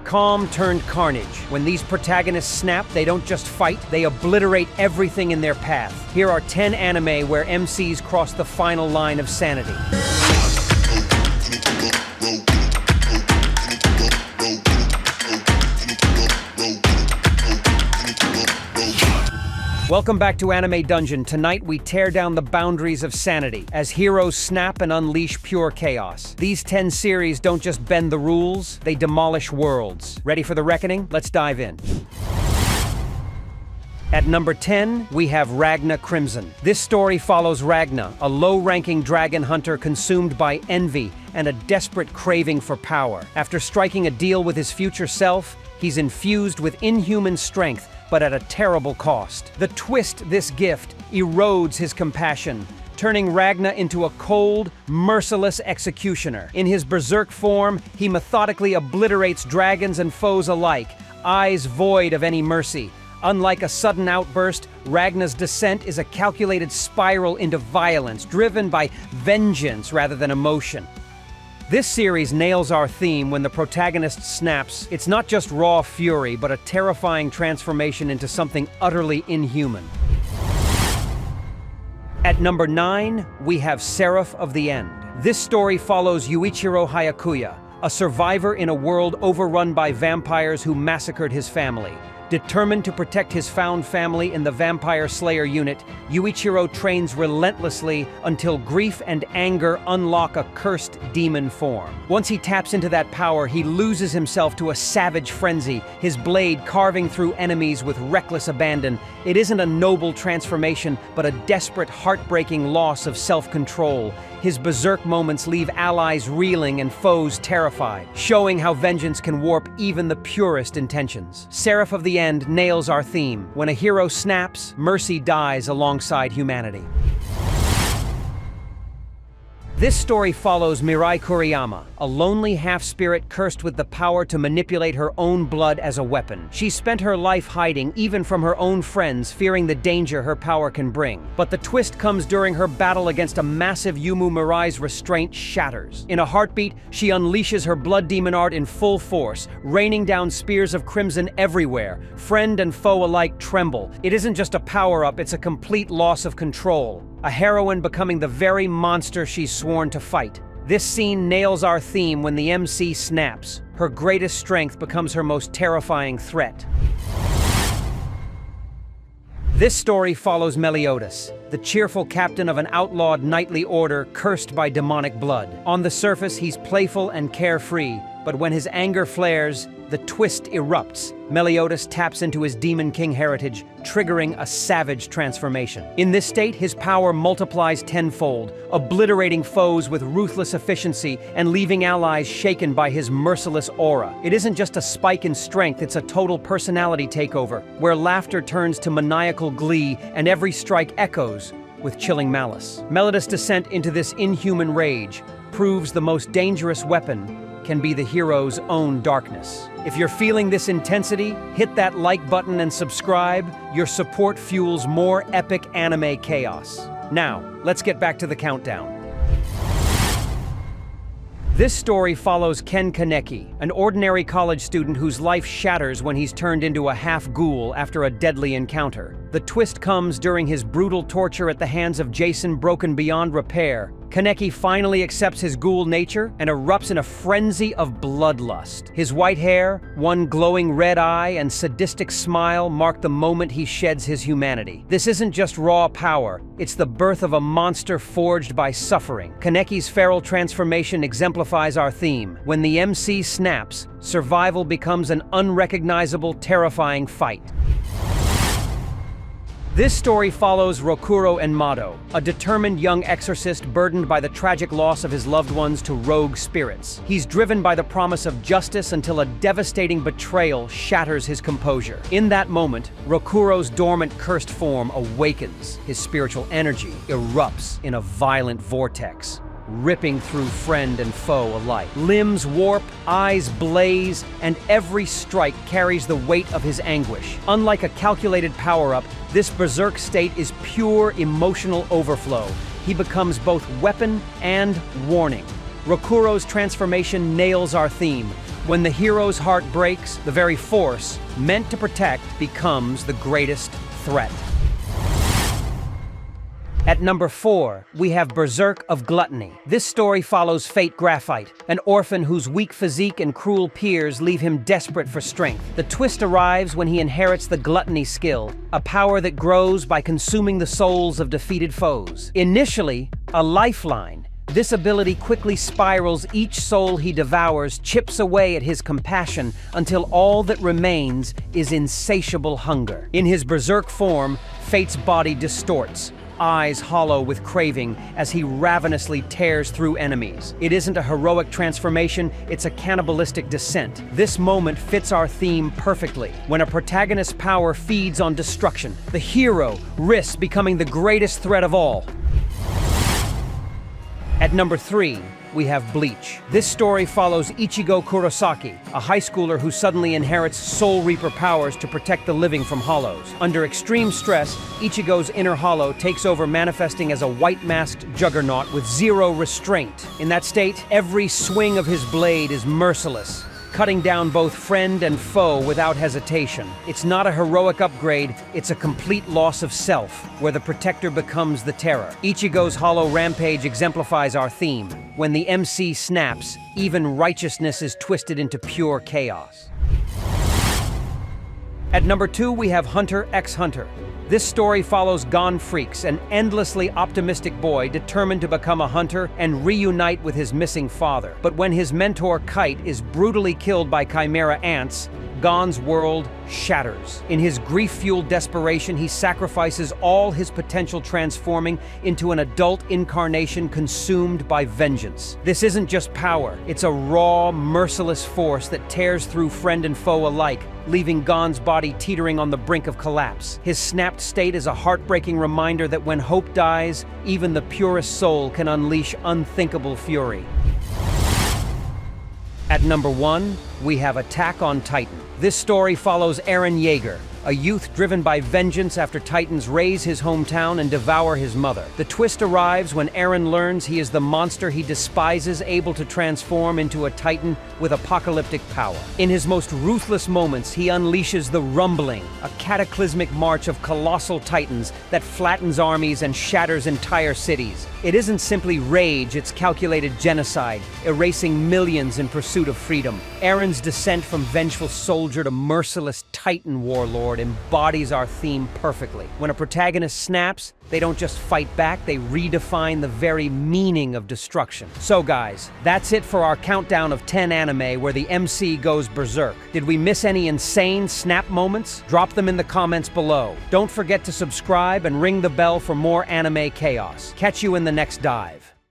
calm turned carnage. When these protagonists snap, they don't just fight, they obliterate everything in their path. Here are 10 anime where MCs cross the final line of sanity. Welcome back to Anime Dungeon. Tonight we tear down the boundaries of sanity as heroes snap and unleash pure chaos. These 10 series don't just bend the rules, they demolish worlds. Ready for the reckoning? Let's dive in. At number 10, we have Ragna Crimson. This story follows Ragna, a low-ranking dragon hunter consumed by envy and a desperate craving for power. After striking a deal with his future self, he's infused with inhuman strength, but at a terrible cost. The twist this gift erodes his compassion, turning Ragna into a cold, merciless executioner. In his berserk form, he methodically obliterates dragons and foes alike, eyes void of any mercy. Unlike a sudden outburst, Ragna's descent is a calculated spiral into violence, driven by vengeance rather than emotion. This series nails our theme when the protagonist snaps. It's not just raw fury, but a terrifying transformation into something utterly inhuman. At number 9, we have Seraph of the End. This story follows Yuichiro Hayakuya, a survivor in a world overrun by vampires who massacred his family. Determined to protect his found family in the Vampire Slayer unit, Yuichiro trains relentlessly until grief and anger unlock a cursed demon form. Once he taps into that power, he loses himself to a savage frenzy, his blade carving through enemies with reckless abandon. It isn't a noble transformation, but a desperate, heartbreaking loss of self-control. His berserk moments leave allies reeling and foes terrified, showing how vengeance can warp even the purest intentions. Seraph of the End nails our theme. When a hero snaps, mercy dies alongside humanity. This story follows Mirai Kuriyama, a lonely half-spirit cursed with the power to manipulate her own blood as a weapon. She spent her life hiding, even from her own friends, fearing the danger her power can bring. But the twist comes during her battle against a massive Yumu. Mirai's restraint shatters. In a heartbeat, she unleashes her blood demon art in full force, raining down spears of crimson everywhere. Friend and foe alike tremble. It isn't just a power-up, it's a complete loss of control. A heroine becoming the very monster she's sworn to fight. This scene nails our theme when the MC snaps. Her greatest strength becomes her most terrifying threat. This story follows Meliodas, the cheerful captain of an outlawed knightly order cursed by demonic blood. On the surface, he's playful and carefree, but when his anger flares, the twist erupts. Meliodas taps into his Demon King heritage, triggering a savage transformation. In this state, his power multiplies tenfold, obliterating foes with ruthless efficiency and leaving allies shaken by his merciless aura. It isn't just a spike in strength, it's a total personality takeover, where laughter turns to maniacal glee and every strike echoes with chilling malice. Meliodas' descent into this inhuman rage proves the most dangerous weapon can be the hero's own darkness. If you're feeling this intensity, hit that like button and subscribe. Your support fuels more epic anime chaos. Now, let's get back to the countdown. This story follows Ken Kaneki, an ordinary college student whose life shatters when he's turned into a half-ghoul after a deadly encounter. The twist comes during his brutal torture at the hands of Jason, broken beyond repair. Kaneki finally accepts his ghoul nature and erupts in a frenzy of bloodlust. His white hair, one glowing red eye, and sadistic smile mark the moment he sheds his humanity. This isn't just raw power, it's the birth of a monster forged by suffering. Kaneki's feral transformation exemplifies our theme. When the MC snaps, survival becomes an unrecognizable, terrifying fight. This story follows Rokuro and Mado, a determined young exorcist burdened by the tragic loss of his loved ones to rogue spirits. He's driven by the promise of justice until a devastating betrayal shatters his composure. In that moment, Rokuro's dormant cursed form awakens. His spiritual energy erupts in a violent vortex, ripping through friend and foe alike. Limbs warp, eyes blaze, and every strike carries the weight of his anguish. Unlike a calculated power-up, this berserk state is pure emotional overflow. He becomes both weapon and warning. Rokuro's transformation nails our theme. When the hero's heart breaks, the very force meant to protect becomes the greatest threat. At number 4, we have Berserk of Gluttony. This story follows Fate Graphite, an orphan whose weak physique and cruel peers leave him desperate for strength. The twist arrives when he inherits the gluttony skill, a power that grows by consuming the souls of defeated foes. Initially, a lifeline, this ability quickly spirals. Each soul he devours chips away at his compassion until all that remains is insatiable hunger. In his berserk form, Fate's body distorts, eyes hollow with craving as he ravenously tears through enemies. It isn't a heroic transformation, it's a cannibalistic descent. This moment fits our theme perfectly. When a protagonist's power feeds on destruction, the hero risks becoming the greatest threat of all. At number 3, we have Bleach. This story follows Ichigo Kurosaki, a high schooler who suddenly inherits Soul Reaper powers to protect the living from hollows. Under extreme stress, Ichigo's inner hollow takes over, manifesting as a white-masked juggernaut with zero restraint. In that state, every swing of his blade is merciless, cutting down both friend and foe without hesitation. It's not a heroic upgrade, it's a complete loss of self, where the protector becomes the terror. Ichigo's hollow Rampage exemplifies our theme. When the MC snaps, even righteousness is twisted into pure chaos. At number 2, we have Hunter x Hunter. This story follows Gon Freaks, an endlessly optimistic boy determined to become a hunter and reunite with his missing father. But when his mentor Kite is brutally killed by chimera ants, Gon's world shatters. In his grief-fueled desperation, he sacrifices all his potential, transforming into an adult incarnation consumed by vengeance. This isn't just power, it's a raw, merciless force that tears through friend and foe alike, leaving Gon's body teetering on the brink of collapse. His snapped state is a heartbreaking reminder that when hope dies, even the purest soul can unleash unthinkable fury. At number 1, we have Attack on Titan. This story follows Eren Yeager, a youth driven by vengeance after Titans raze his hometown and devour his mother. The twist arrives when Eren learns he is the monster he despises, able to transform into a Titan with apocalyptic power. In his most ruthless moments, he unleashes the Rumbling, a cataclysmic march of colossal Titans that flattens armies and shatters entire cities. It isn't simply rage, it's calculated genocide, erasing millions in pursuit of freedom. Eren's descent from vengeful soldier to merciless Titan warlord embodies our theme perfectly. When a protagonist snaps, they don't just fight back, they redefine the very meaning of destruction. So guys, that's it for our countdown of 10 anime where the MC goes berserk. Did we miss any insane snap moments? Drop them in the comments below. Don't forget to subscribe and ring the bell for more anime chaos. Catch you in the next dive.